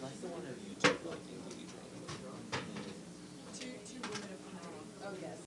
like the one of YouTube, like Two women of power. Oh yes.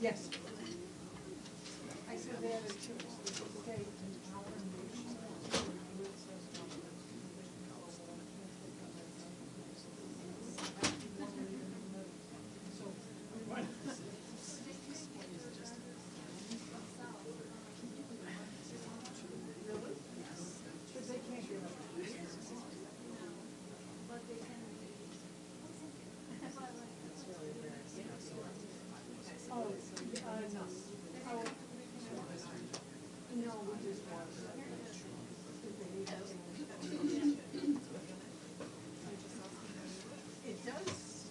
Yes. I said they had a state and power invasion. Really? But they can't do it. Oh, no. Oh, no, we just watched that. It does.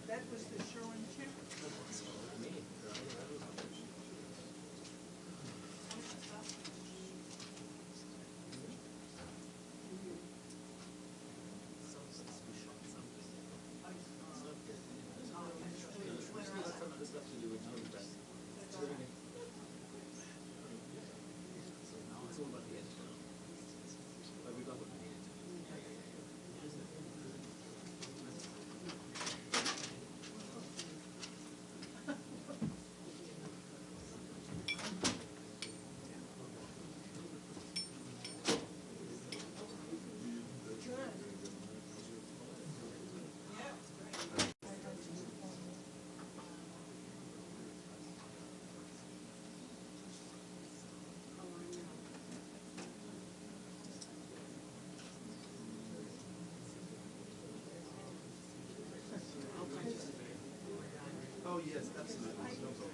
That was the show in town. Oh, yes, absolutely. No problem.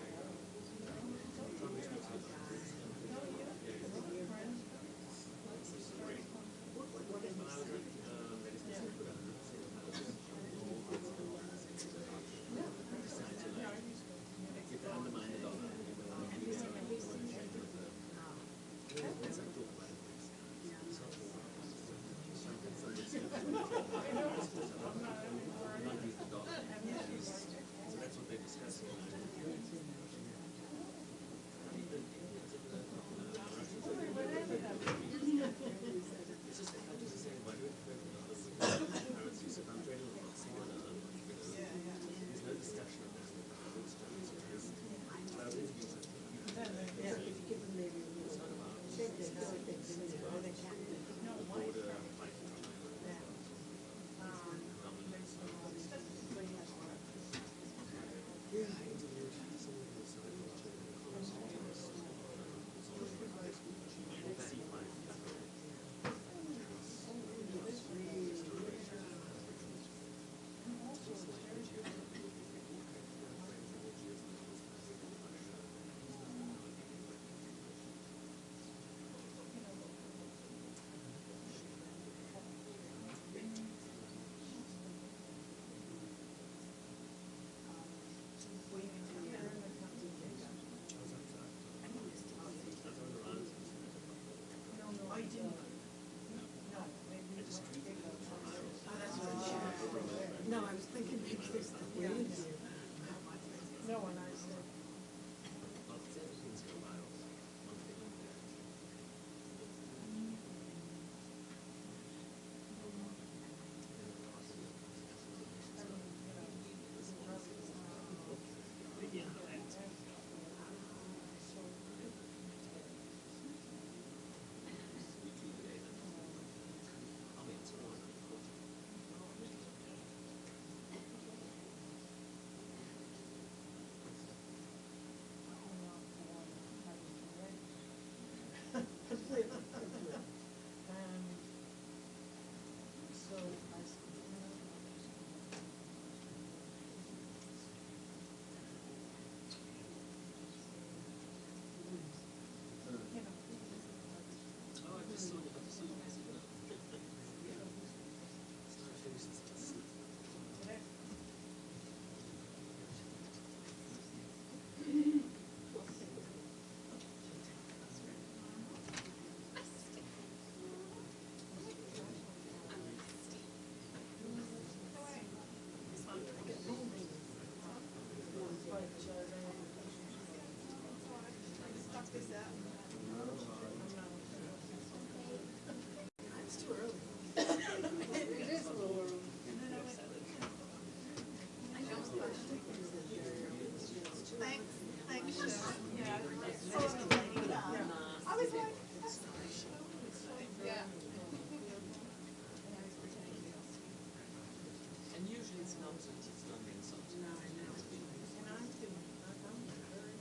It's not the insult. No, I know. And I'm feeling, I'm very,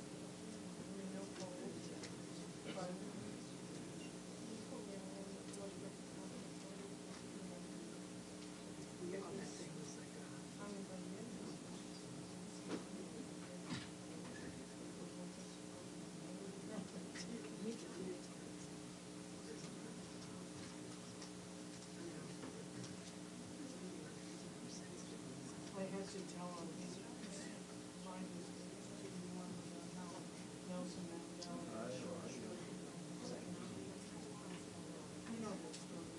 no cold. But yeah, that thing was like a, I mean, but yeah. Me too. I had to tell him, his mind is to be one of how Nelson Mandela. You know that story.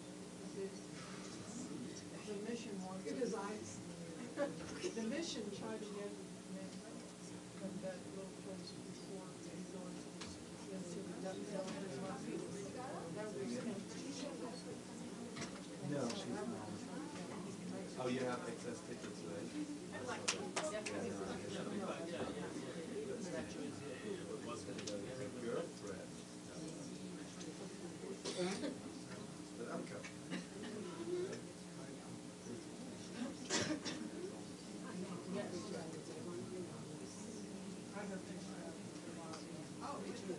The mission was. His eyes. The mission tried to get from that little place before they go into the Delaware's Rocky. That was him. No, she's not. Oh, you have excess tickets, right? Girlfriend. But I'm coming. I heard people oh, me too.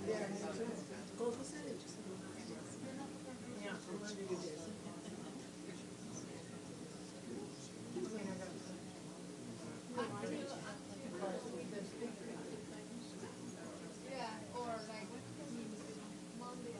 Yeah, me too. Gold percentage. Yeah, I'm ready to do this. Yeah, or like Monday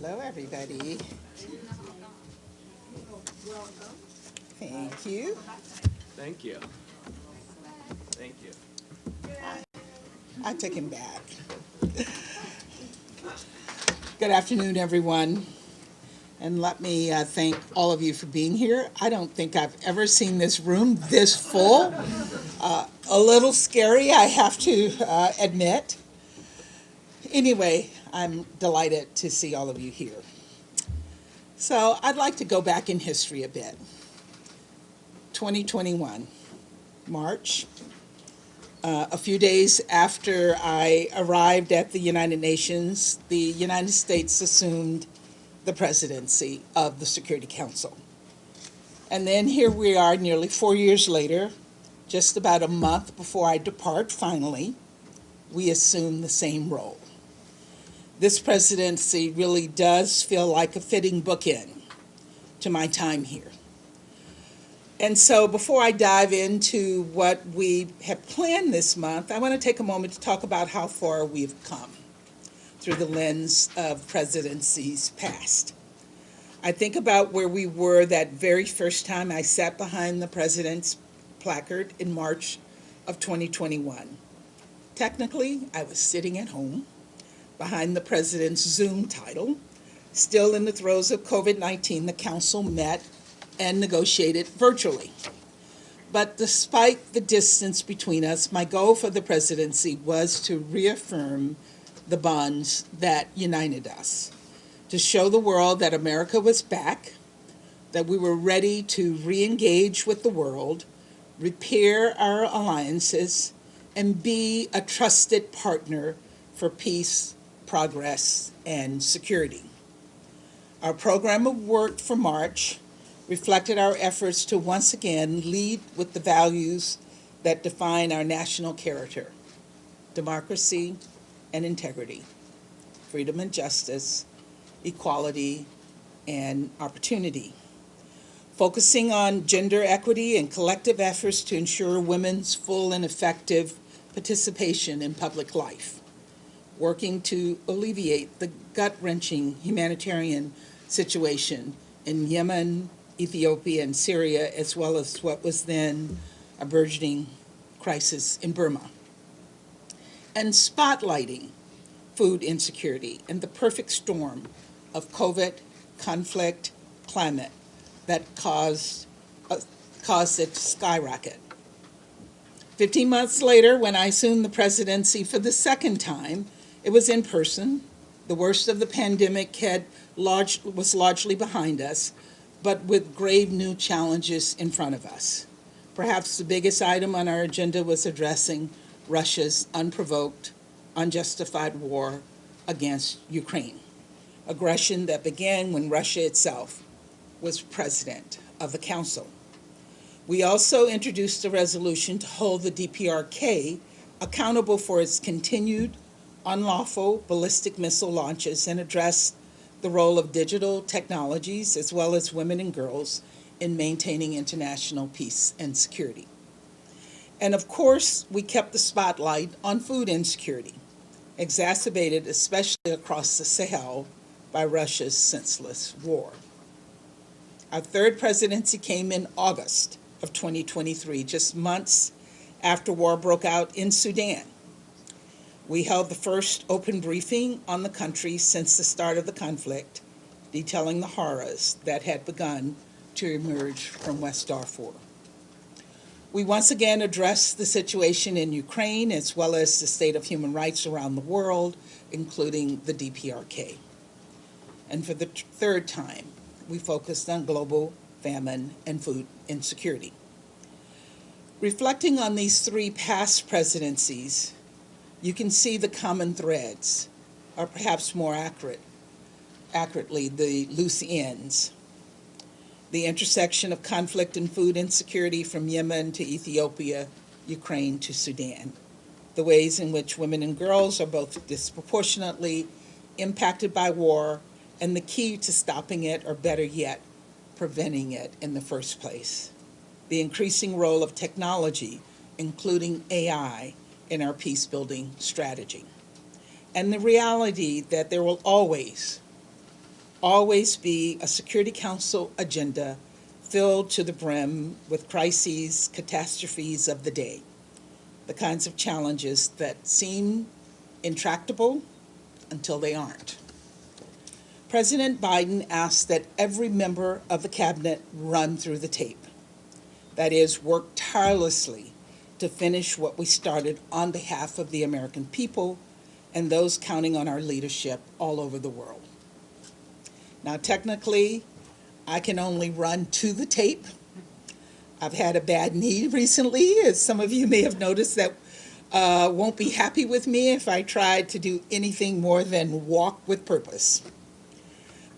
Hello, everybody. Thank you. Thank you. Thank you. I took him back. Good afternoon, everyone. And let me thank all of you for being here. I don't think I've ever seen this room this full. A little scary, I have to admit. Anyway, I'm delighted to see all of you here. So I'd like to go back in history a bit. 2021, March. A few days after I arrived at the United Nations, the United States assumed the presidency of the Security Council. And then here we are nearly 4 years later, just about a month before I depart finally, we assume the same role. This presidency really does feel like a fitting bookend to my time here. And so before I dive into what we have planned this month, I want to take a moment to talk about how far we've come through the lens of presidencies past. I think about where we were that very first time I sat behind the president's placard in March of 2021. Technically, I was sitting at home behind the president's Zoom title. Still in the throes of COVID-19, the council met and negotiated virtually. But despite the distance between us, my goal for the presidency was to reaffirm the bonds that united us, to show the world that America was back, that we were ready to re-engage with the world, repair our alliances, and be a trusted partner for peace, progress, and security. Our program of work for March reflected our efforts to once again lead with the values that define our national character: democracy and integrity, freedom and justice, equality and opportunity, focusing on gender equity and collective efforts to ensure women's full and effective participation in public life, working to alleviate the gut-wrenching humanitarian situation in Yemen, Ethiopia, and Syria, as well as what was then a burgeoning crisis in Burma, and spotlighting food insecurity and the perfect storm of COVID, conflict, climate that caused it to skyrocket. 15 months later, when I assumed the presidency for the second time, it was in person. The worst of the pandemic was largely behind us, but with grave new challenges in front of us. Perhaps the biggest item on our agenda was addressing Russia's unprovoked, unjustified war against Ukraine, aggression that began when Russia itself was president of the Council. We also introduced a resolution to hold the DPRK accountable for its continued unlawful ballistic missile launches and address the role of digital technologies as well as women and girls in maintaining international peace and security. And of course, we kept the spotlight on food insecurity, exacerbated especially across the Sahel by Russia's senseless war. Our third presidency came in August of 2023, just months after war broke out in Sudan. We held the first open briefing on the country since the start of the conflict, detailing the horrors that had begun to emerge from West Darfur. We once again addressed the situation in Ukraine as well as the state of human rights around the world, including the DPRK. And for the third time, we focused on global famine and food insecurity. Reflecting on these three past presidencies, you can see the common threads, or perhaps more accurately, the loose ends. The intersection of conflict and food insecurity from Yemen to Ethiopia, Ukraine to Sudan. The ways in which women and girls are both disproportionately impacted by war, and the key to stopping it, or better yet, preventing it in the first place. The increasing role of technology, including AI, in our peace-building strategy. And the reality that there will always be a Security Council agenda filled to the brim with crises, catastrophes of the day, the kinds of challenges that seem intractable until they aren't. President Biden asked that every member of the cabinet run through the tape. That is, work tirelessly to finish what we started on behalf of the American people and those counting on our leadership all over the world. Now, technically, I can only run to the tape. I've had a bad knee recently, as some of you may have noticed, that won't be happy with me if I try to do anything more than walk with purpose.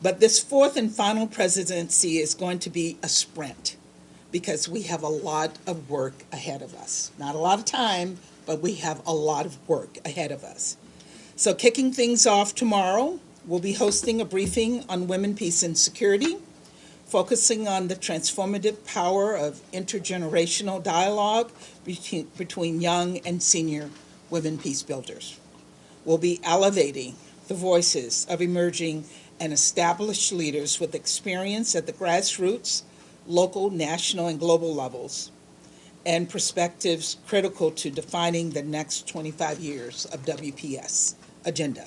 But this fourth and final presidency is going to be a sprint because we have a lot of work ahead of us. Not a lot of time, but we have a lot of work ahead of us. So kicking things off tomorrow, we'll be hosting a briefing on women, peace, and security, focusing on the transformative power of intergenerational dialogue between young and senior women peace builders. We'll be elevating the voices of emerging and established leaders with experience at the grassroots, local, national, and global levels, and perspectives critical to defining the next 25 years of WPS agenda.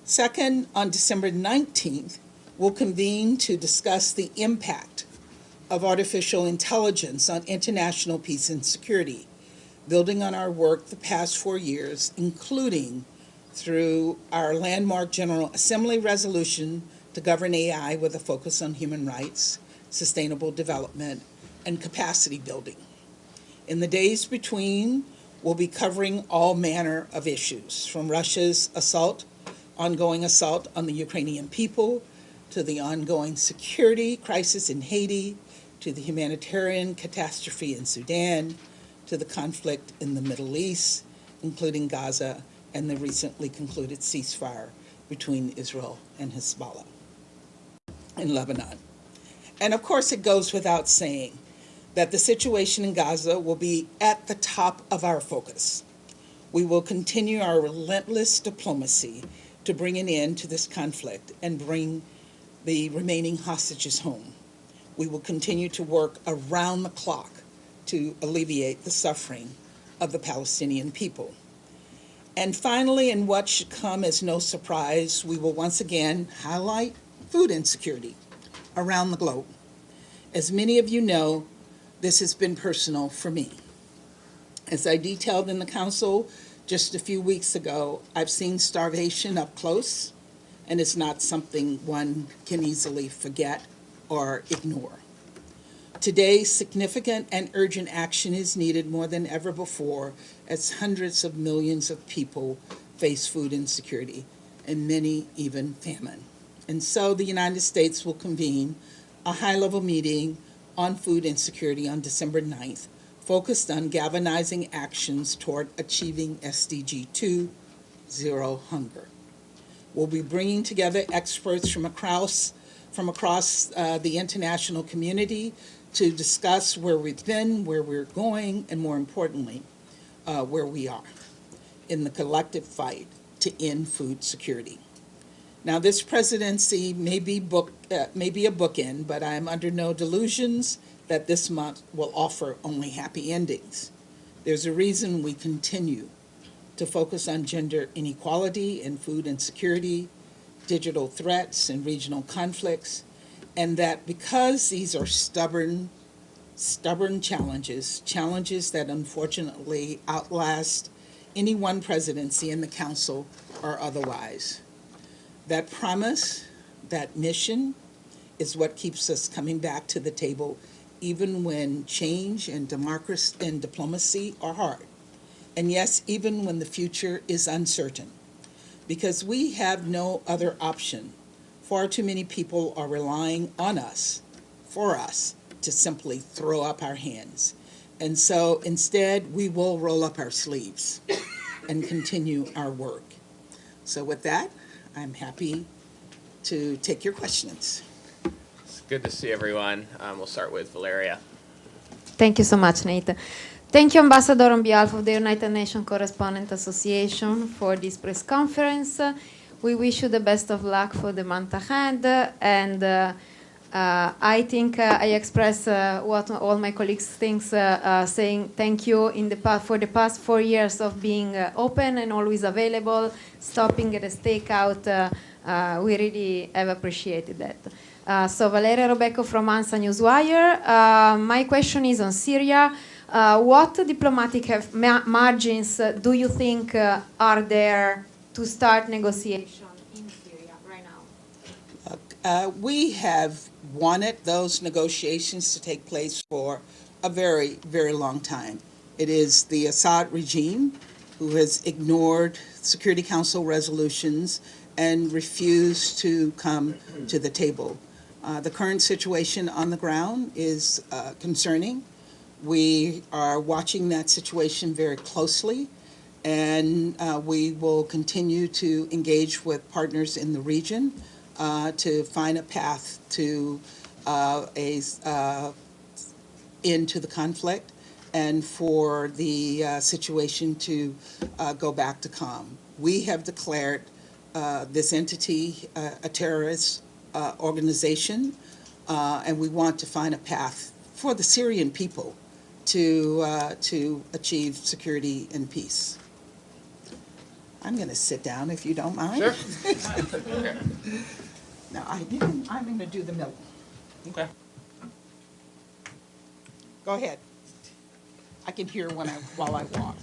Second, on December 19th, we'll convene to discuss the impact of artificial intelligence on international peace and security, building on our work the past 4 years, including through our landmark General Assembly resolution to govern AI with a focus on human rights, sustainable development, and capacity building. In the days between, we'll be covering all manner of issues, from Russia's ongoing assault on the Ukrainian people, to the ongoing security crisis in Haiti, to the humanitarian catastrophe in Sudan, to the conflict in the Middle East, including Gaza, and the recently concluded ceasefire between Israel and Hezbollah in Lebanon. And of course, it goes without saying that the situation in Gaza will be at the top of our focus. We will continue our relentless diplomacy to bring an end to this conflict and bring the remaining hostages home. We will continue to work around the clock to alleviate the suffering of the Palestinian people. And finally, and what should come as no surprise, we will once again highlight food insecurity around the globe. As many of you know, this has been personal for me. As I detailed in the council just a few weeks ago, I've seen starvation up close, and it's not something one can easily forget or ignore. Today, significant and urgent action is needed more than ever before as hundreds of millions of people face food insecurity and many even famine. And so the United States will convene a high-level meeting on food insecurity on December 9th, focused on galvanizing actions toward achieving SDG 2, zero hunger. We'll be bringing together experts from across the international community to discuss where we've been, where we're going, and more importantly, where we are in the collective fight to end food security. Now, this presidency may be a bookend, but I am under no delusions that this month will offer only happy endings. There's a reason we continue to focus on gender inequality and food insecurity, digital threats and regional conflicts, and that because these are stubborn challenges that unfortunately outlast any one presidency in the council or otherwise. That promise, that mission, is what keeps us coming back to the table even when change and democracy and diplomacy are hard. And yes, even when the future is uncertain. Because we have no other option. Far too many people are relying on us, for us, to simply throw up our hands. And so instead, we will roll up our sleeves and continue our work. So with that, I'm happy to take your questions. It's good to see everyone. We'll start with Valeria. Thank you so much, Nate. Thank you, Ambassador, on behalf of the United Nations Correspondent Association for this press conference. We wish you the best of luck for the month ahead, and I think I express what all my colleagues think, saying thank you for the past 4 years of being open and always available, stopping at a stakeout. We really have appreciated that. So Valeria Robecco from ANSA Newswire. My question is on Syria. What diplomatic margins do you think are there to start negotiation in Syria right now? We have wanted those negotiations to take place for a very, very long time. It is the Assad regime who has ignored Security Council resolutions and refused to come to the table. The current situation on the ground is concerning. We are watching that situation very closely, and we will continue to engage with partners in the region to find a path to end to the conflict and for the situation to go back to calm. We have declared this entity a terrorist organization, and we want to find a path for the Syrian people to achieve security and peace. I'm going to sit down if you don't mind. Sure. Now, I'm going to do the middle. Okay. Go ahead. I can hear while I walk.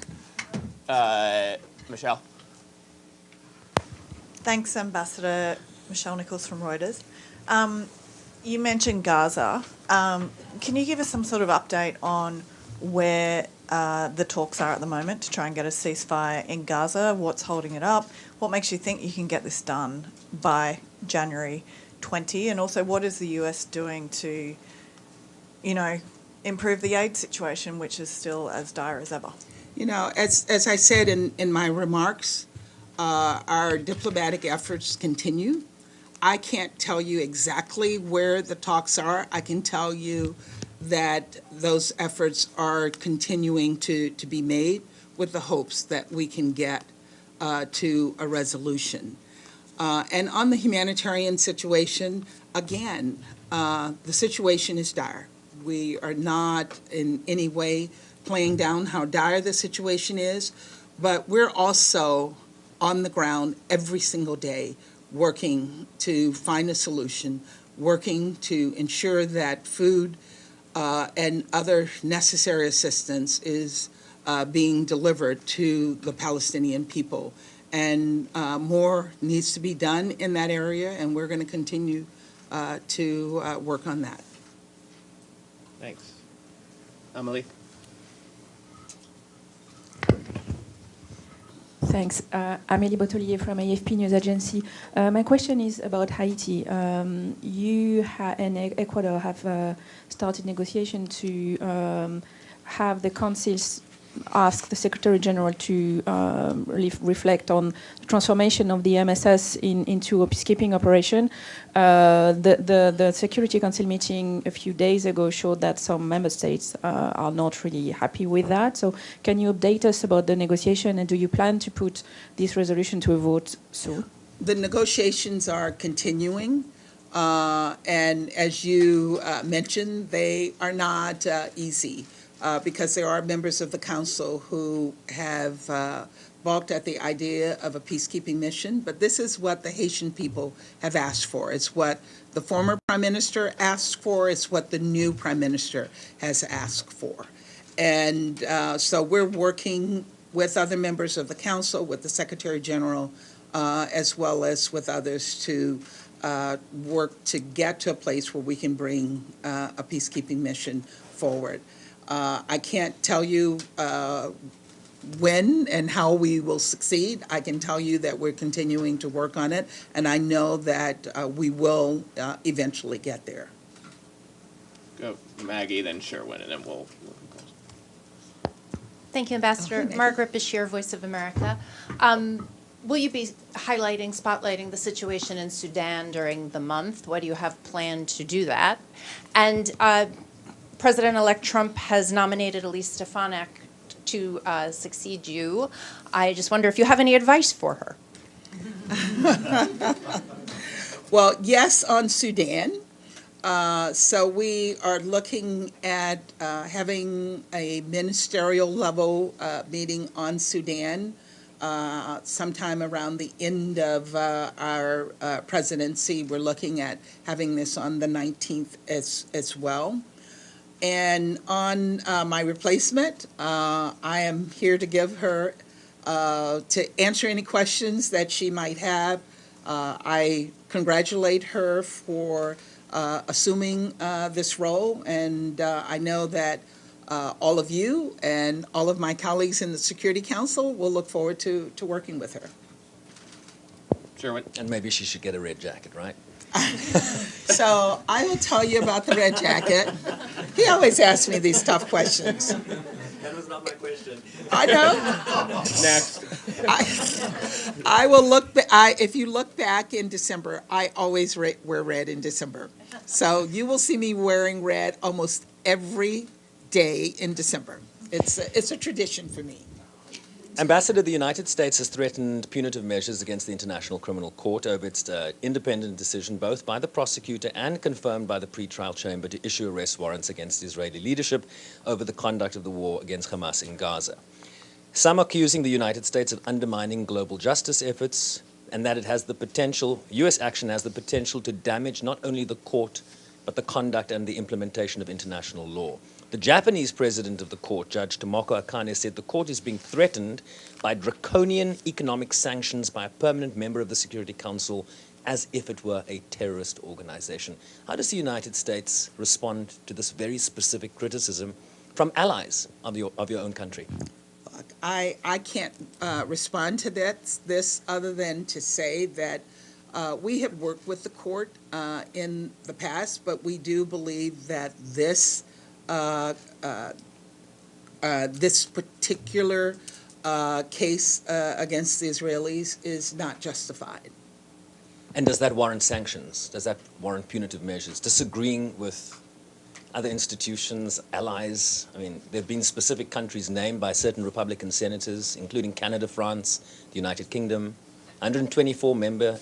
Michelle. Thanks, Ambassador. Michelle Nichols from Reuters. You mentioned Gaza. Can you give us some sort of update on where the talks are at the moment to try and get a ceasefire in Gaza? What's holding it up? What makes you think you can get this done by January 20? And also, what is the US doing to, improve the aid situation, which is still as dire as ever? As I said in my remarks, our diplomatic efforts continue. I can't tell you exactly where the talks are. I can tell you that those efforts are continuing to be made with the hopes that we can get to a resolution. And on the humanitarian situation, again, the situation is dire. We are not in any way playing down how dire the situation is, but we're also on the ground every single day working to find a solution, working to ensure that food and other necessary assistance is being delivered to the Palestinian people. And more needs to be done in that area, and we're going to continue to work on that. Thanks. Amelie. Thanks. Amélie Botelier from AFP News Agency. My question is about Haiti. You and Ecuador have started negotiation to have the councils ask the Secretary General to reflect on the transformation of the MSS into a peacekeeping operation. The Security Council meeting a few days ago showed that some member states are not really happy with that. So can you update us about the negotiation, and do you plan to put this resolution to a vote soon? The negotiations are continuing, and as you mentioned, they are not easy because there are members of the council who have balked at the idea of a peacekeeping mission. But this is what the Haitian people have asked for. It's what the former prime minister asked for. It's what the new prime minister has asked for. And so we're working with other members of the council, with the Secretary General, as well as with others to work to get to a place where we can bring a peacekeeping mission forward. I can't tell you when and how we will succeed. I can tell you that we're continuing to work on it, and I know that we will eventually get there. Go Maggie, then Sherwin, and then we'll Thank you, Ambassador. Margaret Bashir, Voice of America. Will you be highlighting, spotlighting the situation in Sudan during the month? What do you have planned to do that? And President-elect Trump has nominated Elise Stefanik to succeed you. I just wonder if you have any advice for her. Well, yes, on Sudan. So we are looking at having a ministerial level meeting on Sudan sometime around the end of our presidency. We're looking at having this on the 19th as well. And on my replacement, I am here to give her, to answer any questions that she might have. I congratulate her for assuming this role, and I know that all of you and all of my colleagues in the Security Council will look forward to working with her. Sherwin. And maybe she should get a red jacket, right? So I will tell you about the red jacket. He always asks me these tough questions. That was not my question. I know. Next. I will look. If you look back in December, I always wear red in December. So you will see me wearing red almost every day in December. It's a tradition for me. Ambassador, the United States has threatened punitive measures against the International Criminal Court over its independent decision, both by the prosecutor and confirmed by the pretrial chamber, to issue arrest warrants against Israeli leadership over the conduct of the war against Hamas in Gaza. Some accusing the United States of undermining global justice efforts, and that it has the potential, U.S. action has the potential to damage not only the court, but the conduct and the implementation of international law. The Japanese president of the court, Judge Tomoko Akane, said the court is being threatened by draconian economic sanctions by a permanent member of the Security Council as if it were a terrorist organization. How does the United States respond to this very specific criticism from allies of your own country? I can't respond to this other than to say that we have worked with the court in the past, but we do believe that this particular case against the Israelis is not justified. And does that warrant sanctions? Does that warrant punitive measures? Disagreeing with other institutions, allies? I mean, there have been specific countries named by certain Republican senators, including Canada, France, the United Kingdom. 124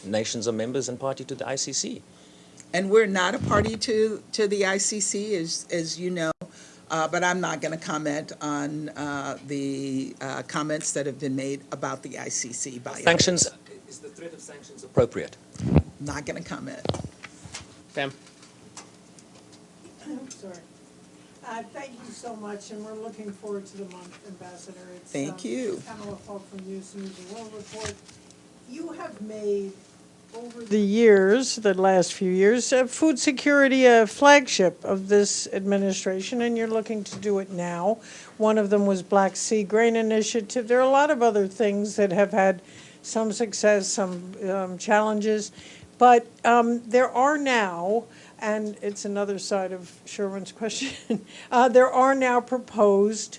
nations are members and party to the ICC. And we're not a party to the ICC, as you know, but I'm not going to comment on the comments that have been made about the ICC by sanctions. others. Is the threat of sanctions appropriate? Not going to comment. Pam. I'm sorry. Thank you so much, and we're looking forward to the month, Ambassador. It's, Thank you. Pamela Falk from News and World Report. You have made, over the years, the last few years, food security a flagship of this administration, and you're looking to do it now. One of them was Black Sea Grain Initiative. There are a lot of other things that have had some success, some challenges, but there are now, and it's another side of Sherwin's question, there are now proposed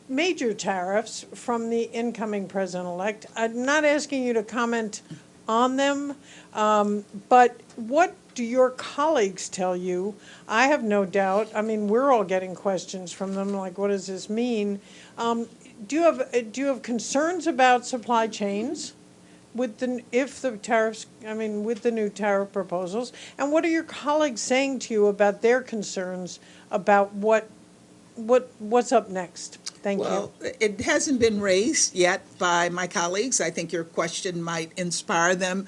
major tariffs from the incoming president-elect. I'm not asking you to comment on them, but what do your colleagues tell you? I have no doubt, I mean, we're all getting questions from them, like, what does this mean? Do you have concerns about supply chains with the tariffs, I mean, with the new tariff proposals? And what are your colleagues saying to you about their concerns about what's up next? Thank you. Well, it hasn't been raised yet by my colleagues. I think your question might inspire them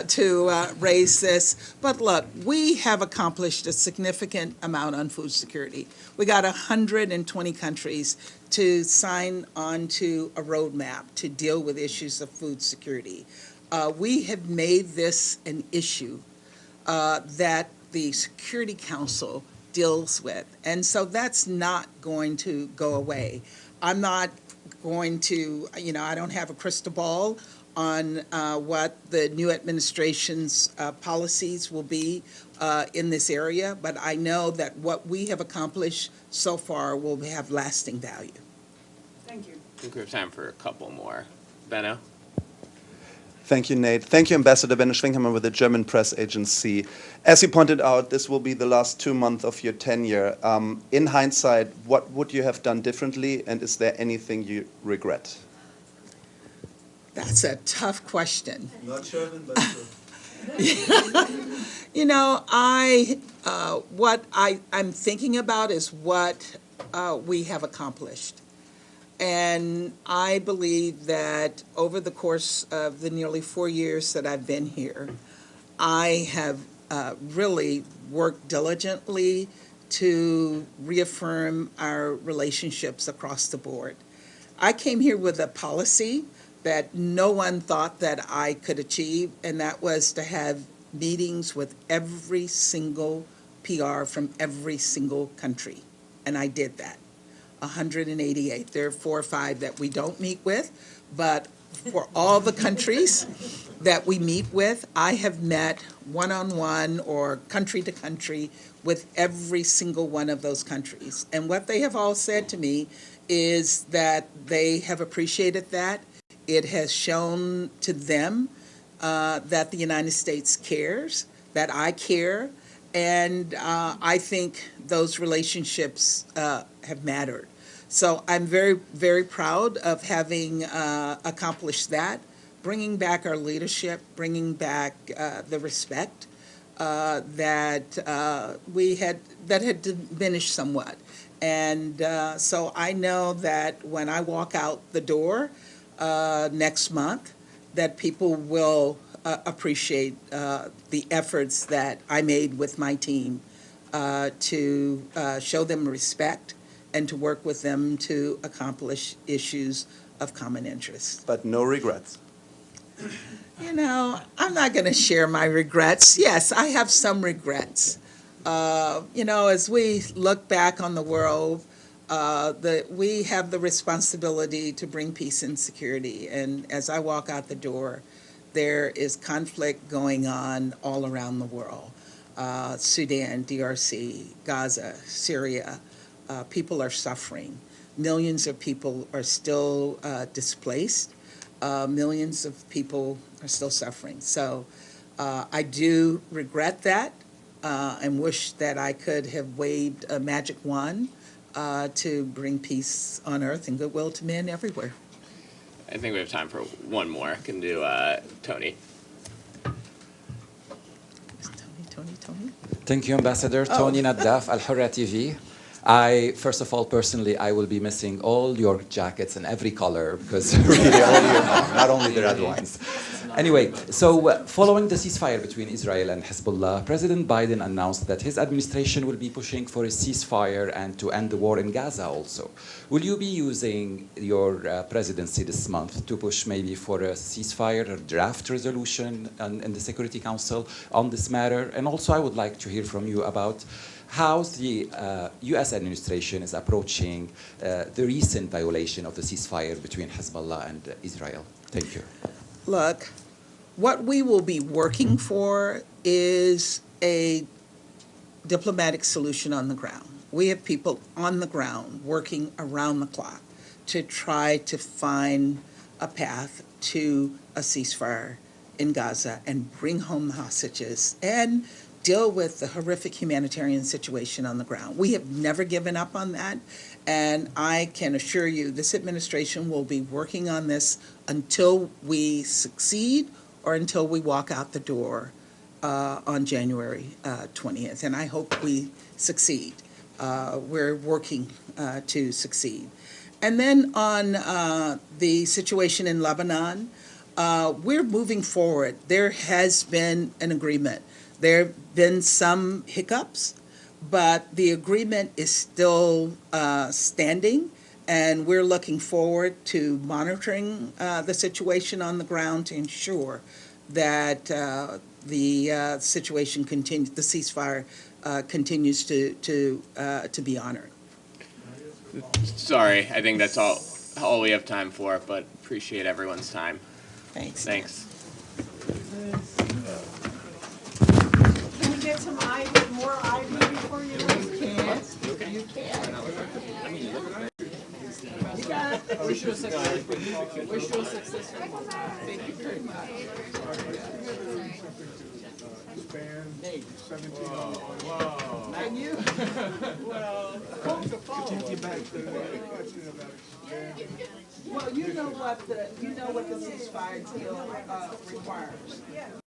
to raise this. But look, we have accomplished a significant amount on food security. We got 120 countries to sign on to a roadmap to deal with issues of food security. We have made this an issue that the Security Council deals with. And so that's not going to go away. I'm not going to, I don't have a crystal ball on what the new administration's policies will be in this area, but I know that what we have accomplished so far will have lasting value. Thank you. I think we have time for a couple more. Benno? Thank you, Nate. Thank you, Ambassador Benno Schwinghammer with the German press agency. As you pointed out, this will be the last 2 months of your tenure. In hindsight, what would you have done differently, and is there anything you regret? That's a tough question. Not German, but true. What I'm thinking about is what we have accomplished. And I believe that over the course of the nearly 4 years that I've been here, I have really worked diligently to reaffirm our relationships across the board. I came here with a policy that no one thought that I could achieve, and that was to have meetings with every single PR from every single country. And I did that. 188. There are 4 or 5 that we don't meet with, but for all the countries that we meet with, I have met one-on-one or country to country with every single one of those countries. And what they have all said to me is that they have appreciated that. It has shown to them that the United States cares, that I care, and I think those relationships have mattered. So I'm very, very proud of having accomplished that, bringing back our leadership, bringing back the respect that had diminished somewhat. And so I know that when I walk out the door next month, that people will appreciate the efforts that I made with my team to show them respect and to work with them to accomplish issues of common interest. But no regrets. I'm not going to share my regrets. Yes, I have some regrets. As we look back on the world, we have the responsibility to bring peace and security. And as I walk out the door, there is conflict going on all around the world. Sudan, DRC, Gaza, Syria. People are suffering. Millions of people are still displaced. Millions of people are still suffering. So I do regret that and wish that I could have waved a magic wand to bring peace on earth and goodwill to men everywhere. I think we have time for one more. I can do Tony. Tony. Thank you, Ambassador. Tony Naddaf, Al Hurra TV. First of all, personally, I will be missing all your jackets in every color because really all year long, not only the red ones. Anyway, so following the ceasefire between Israel and Hezbollah, President Biden announced that his administration will be pushing for a ceasefire and to end the war in Gaza also. Will you be using your presidency this month to push maybe for a ceasefire or draft resolution in the Security Council on this matter? And also I would like to hear from you about how the U.S. administration is approaching the recent violation of the ceasefire between Hezbollah and Israel. Thank you. Look, what we will be working for is a diplomatic solution on the ground. We have people on the ground working around the clock to try to find a path to a ceasefire in Gaza and bring home the hostages and deal with the horrific humanitarian situation on the ground. We have never given up on that, and I can assure you this administration will be working on this until we succeed or until we walk out the door on January 20th, and I hope we succeed. We're working to succeed. And then on the situation in Lebanon, we're moving forward. There has been an agreement. There have been some hiccups, but the agreement is still standing, and we're looking forward to monitoring the situation on the ground to ensure that the situation continues, the ceasefire continues to be honored. Sorry, I think that's all we have time for, but appreciate everyone's time. Thanks. Thanks. Can we get some more ivy before you leave? You can. You got it. Wish you a success. Wish you a success. Thank you very much. Nate, 17. Whoa. And you? Well, well, you know what the ceasefire deal requires.